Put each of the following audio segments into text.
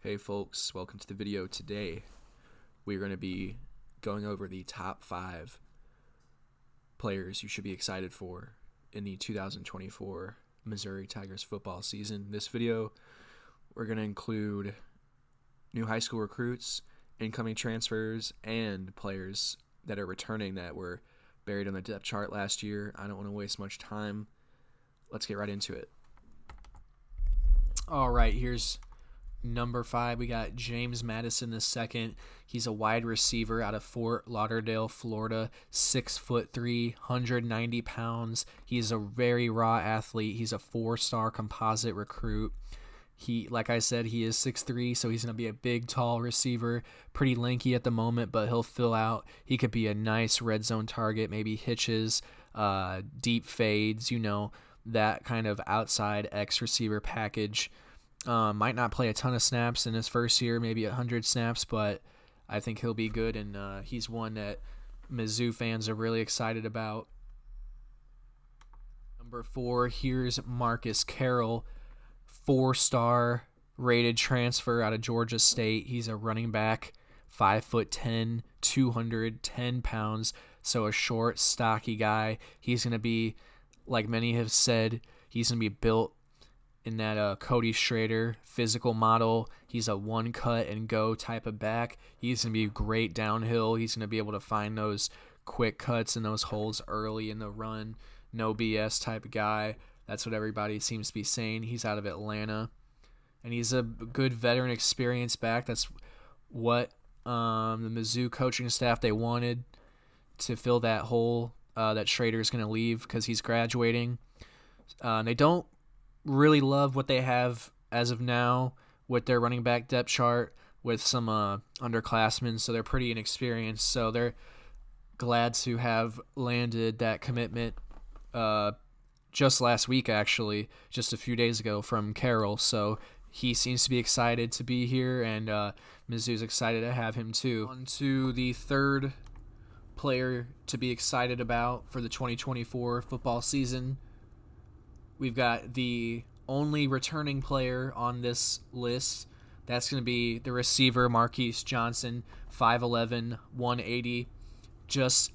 Hey folks, welcome to the video. Today we're going to be going over the top 5 players you should be excited for in the 2024 Missouri Tigers football season. This video we're going to include new high school recruits, incoming transfers, and players that are returning that were buried on the depth chart last year. I don't want to waste much time. Let's get right into it. All right, here's number 5, we got James Madison II. He's a wide receiver out of Fort Lauderdale, Florida, 6'3", 190 pounds. He's a very raw athlete. He's a 4-star composite recruit. Like I said, he is 6'3", so he's going to be a big, tall receiver, pretty lanky at the moment, but he'll fill out. He could be a nice red zone target, maybe hitches, deep fades, that kind of outside X receiver package. Might not play a ton of snaps in his first year, maybe 100 snaps, but I think he'll be good, and he's one that Mizzou fans are really excited about. Number 4, here's Marcus Carroll, 4-star rated transfer out of Georgia State. He's a running back, 5'10", 210 pounds, so a short, stocky guy. He's going to be, like many have said, he's going to be built in that Cody Schrader physical model. He's a one-cut-and-go type of back. He's going to be great downhill. He's going to be able to find those quick cuts and those holes early in the run. No BS type of guy. That's what everybody seems to be saying. He's out of Atlanta. And he's a good veteran experience back. That's what the Mizzou coaching staff, they wanted to fill that hole that Schrader's going to leave because he's graduating. They don't really love what they have as of now with their running back depth chart with some underclassmen, so they're pretty inexperienced. So they're glad to have landed that commitment just last week, actually, just a few days ago from Carroll. So he seems to be excited to be here, and Mizzou's excited to have him too. On to the third player to be excited about for the 2024 football season. We've got the only returning player on this list. That's going to be the receiver, Marquise Johnson, 5'11", 180, just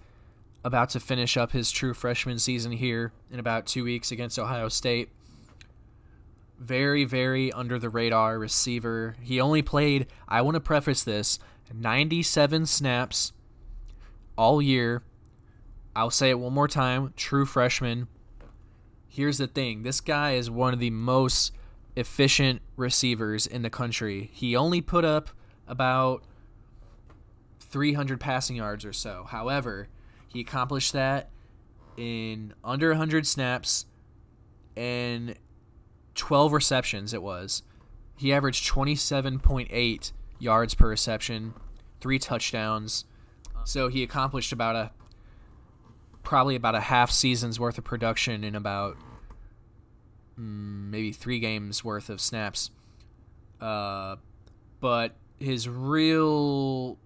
about to finish up his true freshman season here in about 2 weeks against Ohio State. Very, very under-the-radar receiver. He only played, I want to preface this, 97 snaps all year. I'll say it one more time, true freshman. Here's the thing. This guy is one of the most efficient receivers in the country. He only put up about 300 passing yards or so. However, he accomplished that in under 100 snaps and 12 receptions it was. He averaged 27.8 yards per reception, 3 touchdowns. So he accomplished probably about a half season's worth of production in about maybe 3 games worth of snaps. But his real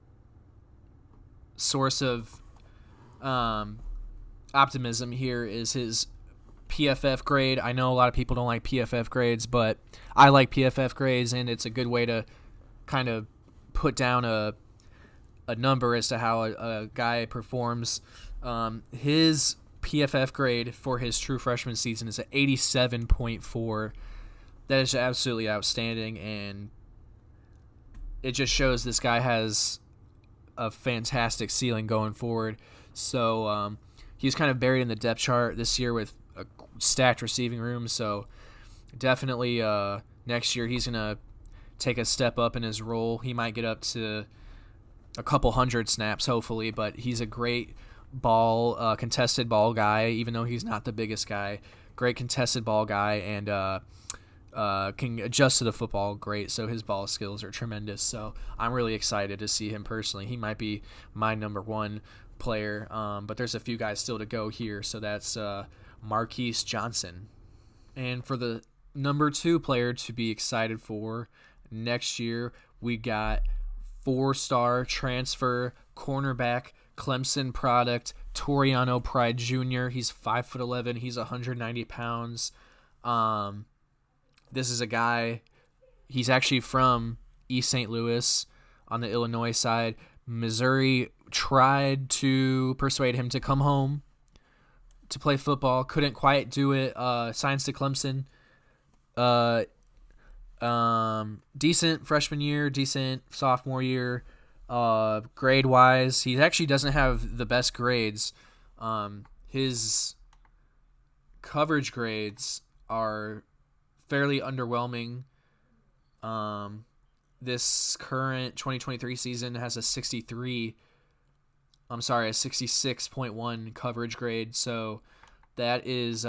source of optimism here is his PFF grade. I know a lot of people don't like PFF grades, but I like PFF grades, and it's a good way to kind of put down a number as to how a guy performs. His PFF grade for his true freshman season is at 87.4. That is absolutely outstanding, and it just shows this guy has a fantastic ceiling going forward. So he's kind of buried in the depth chart this year with a stacked receiving room, so definitely next year he's going to take a step up in his role. He might get up to a couple hundred snaps, hopefully, but he's a great contested ball guy, even though he's not the biggest guy. Great contested ball guy, and can adjust to the football great, so his ball skills are tremendous. So I'm really excited to see him personally. He might be my number 1 player, but there's a few guys still to go here, so that's Marquise Johnson. And for the number 2 player to be excited for next year, we got 4-star transfer cornerback, Clemson product, Toriano Pride Jr. He's 5'11". He's 190 pounds. This is a guy, he's actually from East St. Louis on the Illinois side. Missouri tried to persuade him to come home to play football. Couldn't quite do it. Signs to Clemson. Decent freshman year, decent sophomore year. Grade wise, he actually doesn't have the best grades. His coverage grades are fairly underwhelming. This current 2023 season has a 66.1 coverage grade. So that is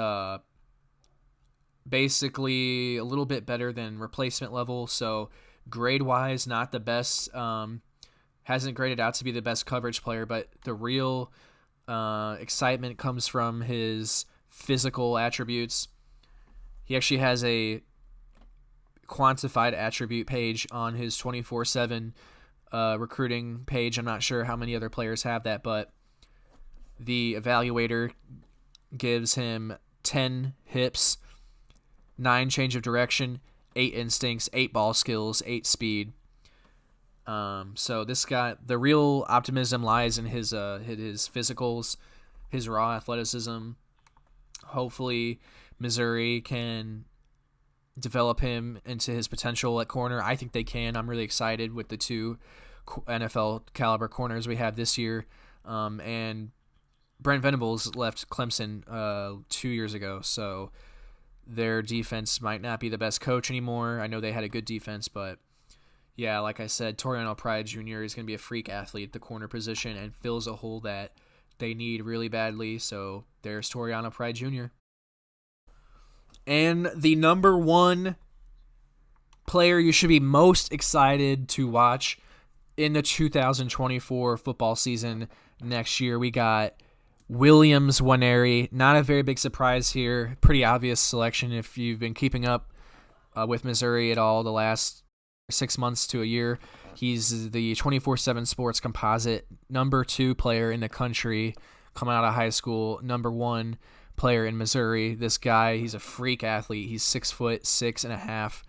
basically a little bit better than replacement level. So grade-wise, not the best. Hasn't graded out to be the best coverage player, but the real excitement comes from his physical attributes. He actually has a quantified attribute page on his 24/7 recruiting page. I'm not sure how many other players have that, but the evaluator gives him 10 hips, 9 change of direction, 8 instincts, 8 ball skills, 8 speed. So this guy, the real optimism lies in his physicals, his raw athleticism. Hopefully Missouri can develop him into his potential at corner. I think they can. I'm really excited with the 2 NFL caliber corners we have this year. And Brent Venables left Clemson 2 years ago, so their defense might not be the best coach anymore. I know they had a good defense, but yeah, like I said, Toriano Pride Jr. is going to be a freak athlete at the corner position and fills a hole that they need really badly. So there's Toriano Pride Jr. And the number 1 player you should be most excited to watch in the 2024 football season next year, we got Williams Nwaneri. Not a very big surprise here. Pretty obvious selection if you've been keeping up with Missouri at all the last 6 months to a year. He's the 24/7 Sports composite number 2 player in the country coming out of high school, number 1 player in Missouri. This guy, he's a freak athlete. He's 6'6.5",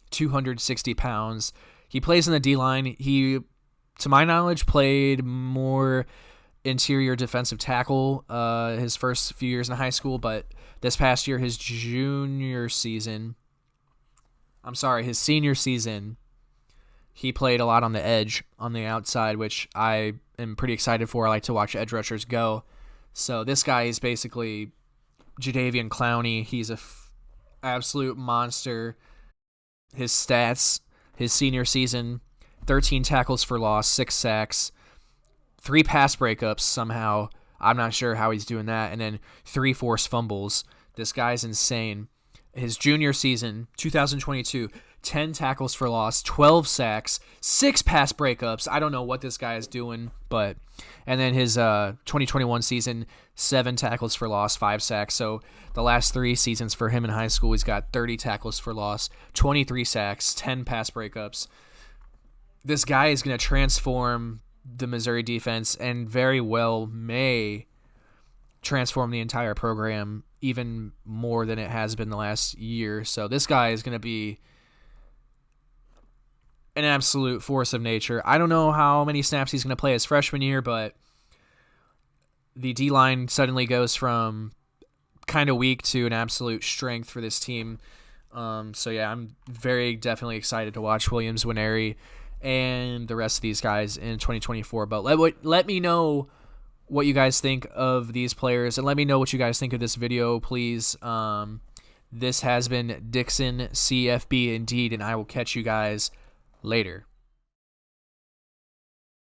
260 pounds. He plays in the D-line. He, to my knowledge, played more interior defensive tackle his first few years in high school, but this past year, his senior season, he played a lot on the edge, on the outside, which I am pretty excited for. I like to watch edge rushers go. So this guy is basically Jadeveon Clowney. He's a absolute monster. His stats, his senior season, 13 tackles for loss, 6 sacks, 3 pass breakups somehow. I'm not sure how he's doing that. And then 3 forced fumbles. This guy's insane. His junior season, 2022, 10 tackles for loss, 12 sacks, 6 pass breakups. I don't know what this guy is doing, but... And then his 2021 season, 7 tackles for loss, 5 sacks. So the last 3 seasons for him in high school, he's got 30 tackles for loss, 23 sacks, 10 pass breakups. This guy is going to transform the Missouri defense and very well may transform the entire program even more than it has been the last year. So this guy is going to be an absolute force of nature. I don't know how many snaps he's going to play his freshman year, but the D-line suddenly goes from kind of weak to an absolute strength for this team. So yeah, I'm very definitely excited to watch Williams Nwaneri and the rest of these guys in 2024. But let me know what you guys think of these players, and let me know what you guys think of this video, please. This has been Dixon CFB Indeed, and I will catch you guys later.